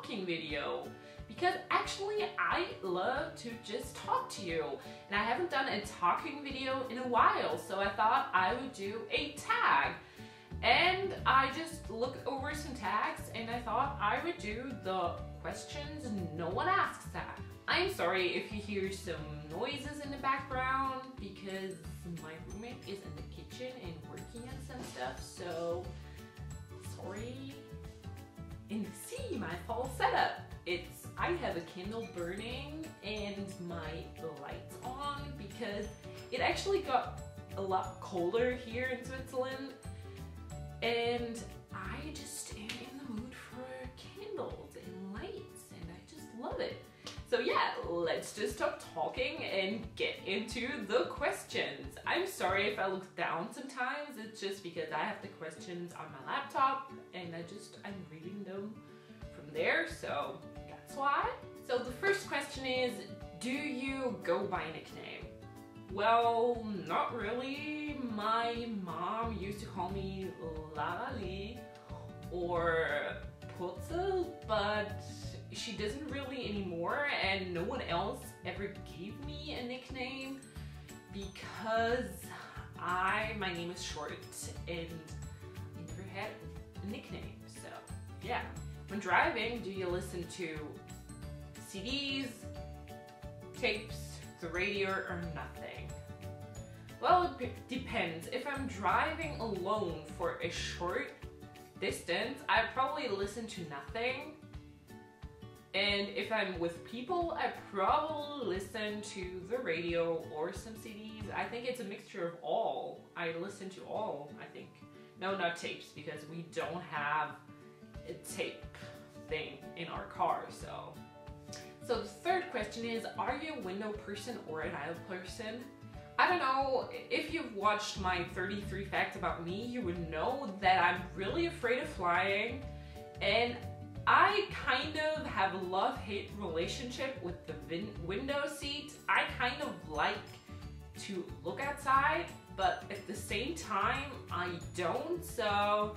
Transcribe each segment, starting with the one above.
talking video. Because actually I love to just talk to you, and I haven't done a talking video in a while, so I thought I would do a tag. And I just looked over some tags and I thought I would do the questions no one asks tag. I'm sorry if you hear some noises in the background because my roommate is in the kitchen and working on some stuff, so sorry. And see my fall setup. I have a candle burning and my lights on because it actually got a lot colder here in Switzerland, and I just am in the mood for candles and lights, and I just love it. So yeah, let's just stop talking and get into the questions. I'm sorry if I look down sometimes, it's just because I have the questions on my laptop and I'm reading them from there, so that's why. So the first question is, do you go by nickname? Well, not really. My mom used to call me Lara or Putzel, but she doesn't really anymore, and no one else ever gave me a nickname because my name is short and I never had a nickname, so yeah. When driving, do you listen to CDs, tapes, the radio, or nothing? Well, it depends. If I'm driving alone for a short distance, I probably listen to nothing. And if I'm with people, I probably listen to the radio or some CDs. I think it's a mixture of all. I listen to all, I think. No, not tapes, because we don't have a tape thing in our car, so. So the third question is, are you a window person or an aisle person? I don't know, if you've watched my 33 facts about me, you would know that I'm really afraid of flying, and I kind of have a love-hate relationship with the window seat. I kind of like to look outside, but at the same time, I don't, so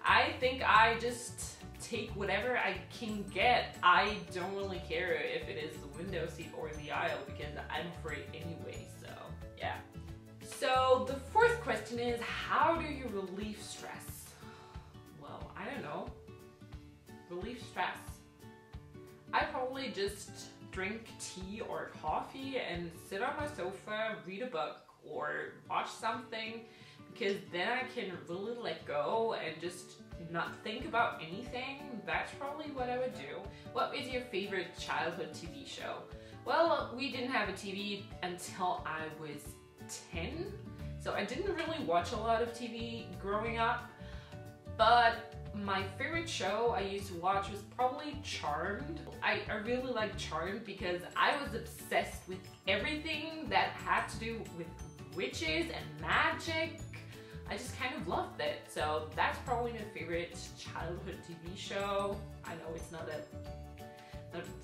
I think I just take whatever I can get. I don't really care if it is the window seat or the aisle because I'm afraid anyway, so yeah. So the fourth question is, how do you relieve stress? Well, I don't know. Relieve stress. I probably just drink tea or coffee and sit on my sofa, read a book or watch something, because then I can really let go and just not think about anything. That's probably what I would do. What is your favorite childhood TV show? Well, we didn't have a TV until I was 10, so I didn't really watch a lot of TV growing up, but my favorite show I used to watch was probably Charmed. I really like Charmed because I was obsessed with everything that had to do with witches and magic. I just kind of loved it. So that's probably my favorite childhood TV show. I know it's not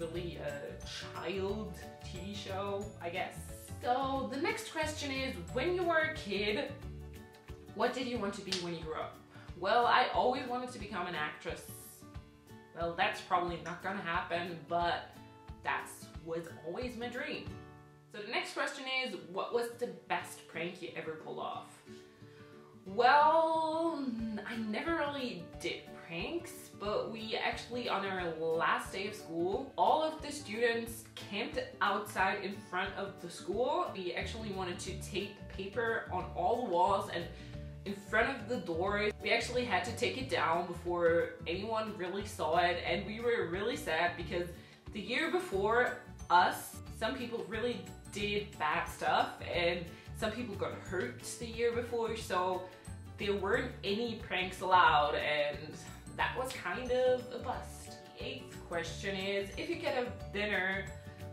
really a child TV show, I guess. So the next question is, when you were a kid, what did you want to be when you grew up? Well, I always wanted to become an actress. Well, that's probably not gonna happen, but that was always my dream. So the next question is, what was the best prank you ever pulled off? Well, I never really did pranks, but we actually, on our last day of school, all of the students camped outside in front of the school. We actually wanted to tape paper on all the walls and in front of the doors. We actually had to take it down before anyone really saw it, and we were really sad because the year before us, some people really did bad stuff and some people got hurt the year before, so there weren't any pranks allowed, and that was kind of a bust. The eighth question is, if you get a dinner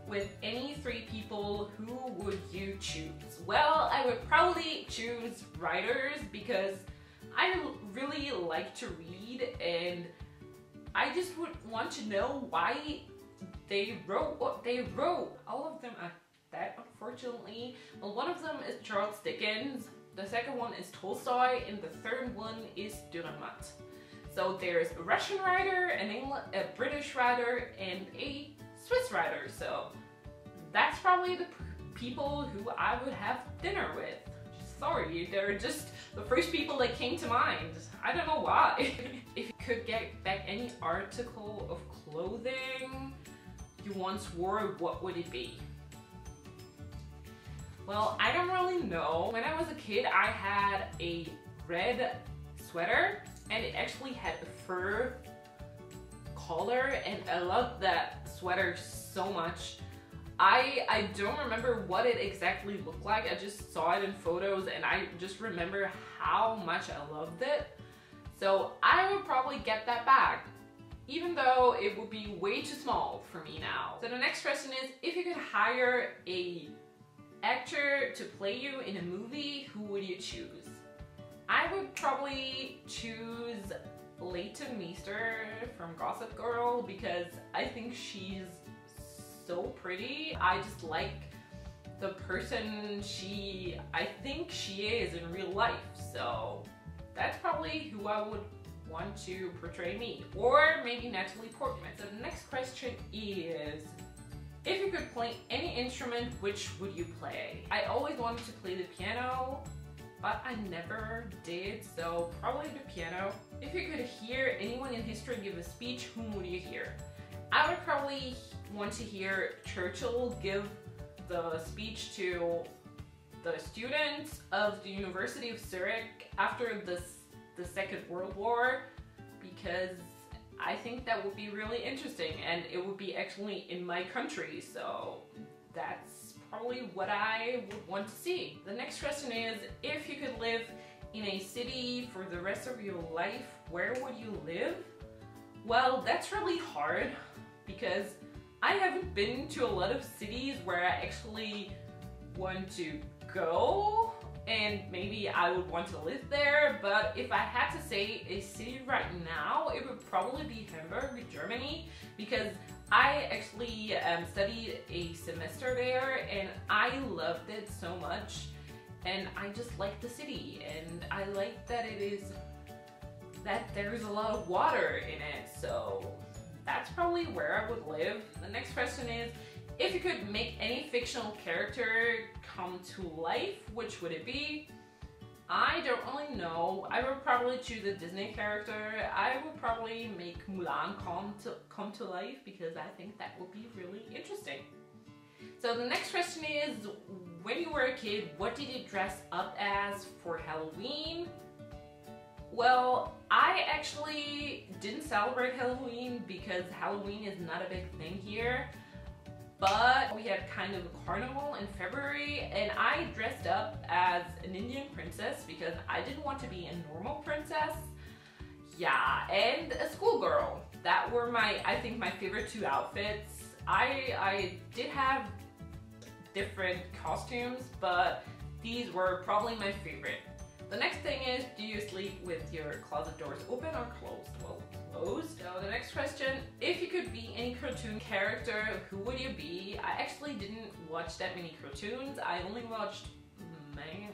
with any three people, who would you choose? Well, I would probably choose writers because I really like to read, and I just would want to know why they wrote what they wrote. All of them are that, unfortunately. Well, one of them is Charles Dickens, the second one is Tolstoy, and the third one is Dürrenmatt. So there's a Russian writer, a British writer, and a Swiss writer. So that's probably the people who I would have dinner with. Sorry, they're just the first people that came to mind. I don't know why. If you could get back any article of clothing you once wore, what would it be? Well, I don't really know. When I was a kid, I had a red sweater and it actually had a fur collar, and I loved that sweater so much. I don't remember what it exactly looked like. I just saw it in photos and I just remember how much I loved it. So I would probably get that back, even though it would be way too small for me now. So the next question is, if you could hire a actor to play you in a movie, who would you choose? I would probably choose Leighton Meester from Gossip Girl because I think she's so pretty. I just like the person I think she is in real life. So that's probably who I would want to portray me, or maybe Natalie Portman. So the next question is, if you could play any instrument, which would you play? I always wanted to play the piano, but I never did, so probably the piano. If you could hear anyone in history give a speech, whom would you hear? I would probably want to hear Churchill give the speech to the students of the University of Zurich after the Second World War, because I think that would be really interesting and it would be actually in my country, so that's probably what I would want to see. The next question is, if you could live in a city for the rest of your life, where would you live? Well, that's really hard because I haven't been to a lot of cities where I actually want to go, and maybe I would want to live there, but if I had to say a city right now, it would probably be Hamburg, Germany, because I actually studied a semester there and I loved it so much, and I just like the city, and I like that there's a lot of water in it, so that's probably where I would live. The next question is, if you could make any fictional character come to life, which would it be? I don't really know. I would probably choose a Disney character. I would probably make Mulan come to life because I think that would be really interesting. So the next question is, when you were a kid, what did you dress up as for Halloween? Well, I actually didn't celebrate Halloween because Halloween is not a big thing here. But we had kind of a carnival in February and I dressed up as an Indian princess because I didn't want to be a normal princess. Yeah, and a schoolgirl. That were I think my favorite two outfits. I did have different costumes, but these were probably my favorite. The next thing is, do you sleep with your closet doors open or closed? Well, closed. So the next question, if you could be any cartoon character, who would you be? I actually didn't watch that many cartoons. I only watched mangas.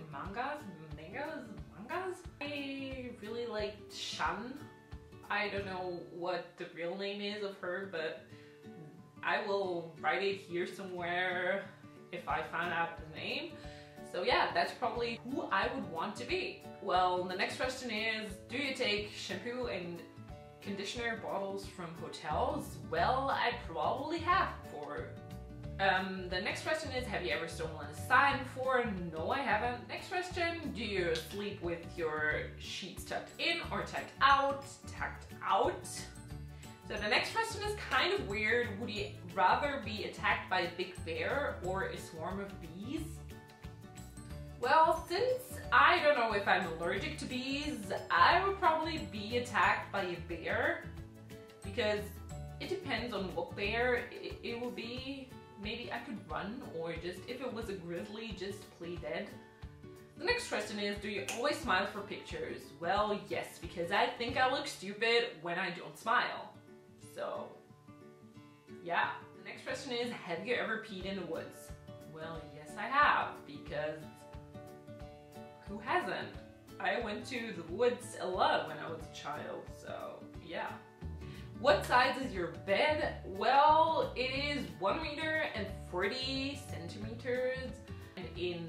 I really liked Chum. I don't know what the real name is of her, but I will write it here somewhere if I find out the name. So yeah, that's probably who I would want to be. Well, the next question is, do you take shampoo and conditioner bottles from hotels? Well, I probably have before. The next question is, have you ever stolen a sign before? No, I haven't. Next question, do you sleep with your sheets tucked in or tucked out? Tucked out. So the next question is kind of weird. Would you rather be attacked by a big bear or a swarm of bees? Well, since I don't know if I'm allergic to bees, I would probably be attacked by a bear because it depends on what bear it will be. Maybe I could run, or just if it was a grizzly, just play dead. The next question is, do you always smile for pictures? Well, yes, because I think I look stupid when I don't smile. So, yeah. The next question is, have you ever peed in the woods? Well, yes I have, because who hasn't? I went to the woods a lot when I was a child, so yeah. What size is your bed? Well, it is 1 meter and 40 centimeters. And in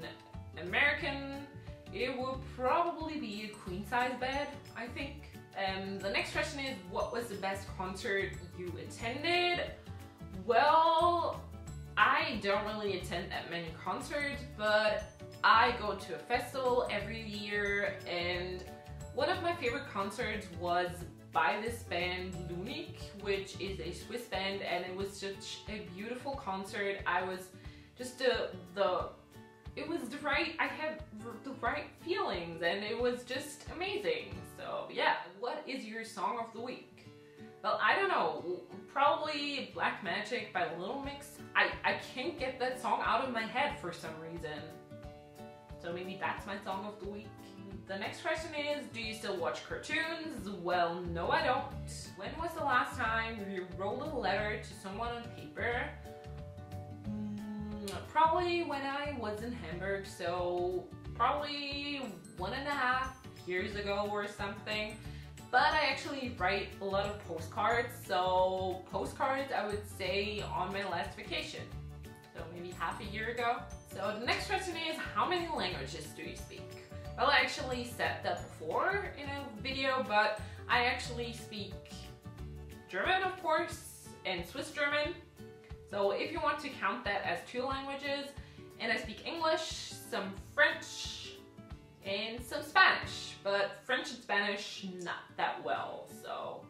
American, it would probably be a queen size bed, I think. The next question is, what was the best concert you attended? Well, I don't really attend that many concerts, but I go to a festival every year, and one of my favorite concerts was by this band Lunik, which is a Swiss band, and it was such a beautiful concert. I was just I had the right feelings, and it was just amazing. So yeah, what is your song of the week? Well, I don't know, probably Black Magic by Little Mix. I can't get that song out of my head for some reason. So maybe that's my song of the week. The next question is, do you still watch cartoons? Well, no I don't. When was the last time you wrote a letter to someone on paper? Probably when I was in Hamburg, so probably 1.5 years ago or something. But I actually write a lot of postcards, so postcards I would say on my last vacation. So maybe half a year ago. So the next question is, how many languages do you speak? Well, I actually said that before in a video, but I actually speak German, of course, and Swiss German. So if you want to count that as 2 languages, and I speak English, some French, and some Spanish, but French and Spanish not that well, so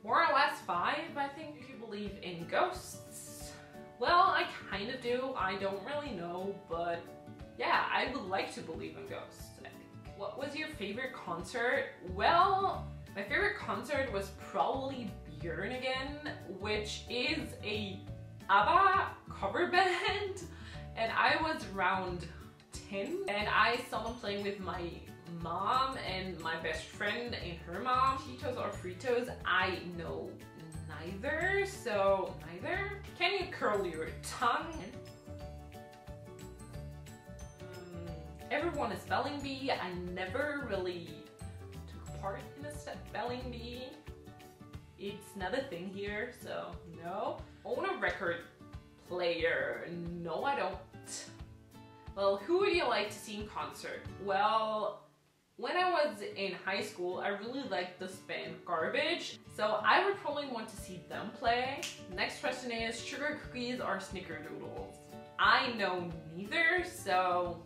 more or less 5, I think. If you believe in ghosts, well, I kind of do. I don't really know, but yeah, I would like to believe in ghosts, I think. What was your favorite concert? Well, my favorite concert was probably Björn again, which is a ABBA cover band, and I was around 10, and I saw them playing with my mom and my best friend and her mom. Cheetos or Fritos? I know neither, so neither. Can you curl your tongue? Everyone is spelling bee. I never really took part in a spelling bee. It's not a thing here, so no. Own a record player? No, I don't. Well, who would you like to see in concert? Well, when I was in high school, I really liked this band Garbage, so I would probably want to see them play. Next question is, sugar cookies or snickerdoodles? I know neither, so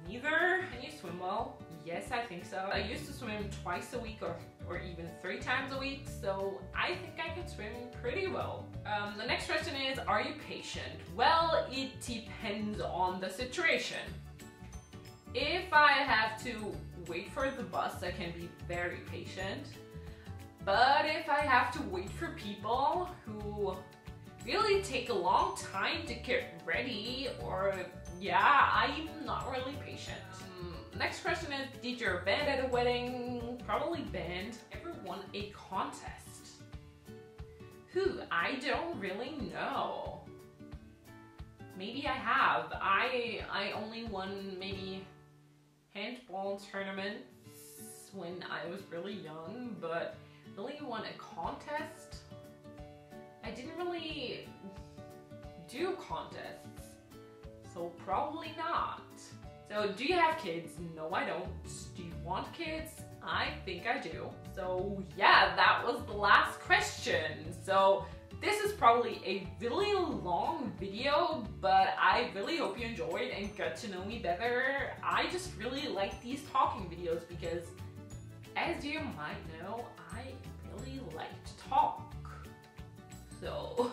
neither. Can you swim well? Yes, I think so. I used to swim twice a week or even 3 times a week, so I think I can swim pretty well. The next question is, are you patient? Well, it depends on the situation. If I have to wait for the bus, I can be very patient. But if I have to wait for people who really take a long time to get ready, or yeah, I'm not really patient. Next question is, did your band at a wedding? Probably band. Ever won a contest? I don't really know. Maybe I have. I only won maybe handball tournaments when I was really young, but really won a contest? I didn't really do contests, so probably not. So do you have kids? No, I don't. Do you want kids? I think I do. So yeah, that was the last question. So this is probably a really long video, but I really hope you enjoyed and got to know me better. I just really like these talking videos because, as you might know, I really like to talk. So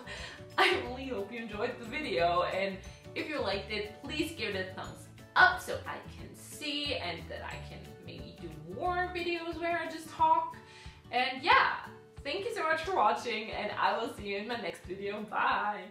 I really hope you enjoyed the video, and if you liked it, please give it a thumbs up so I can see and that I can maybe do more videos where I just talk. And yeah, thank you so much for watching, and I will see you in my next video. Bye!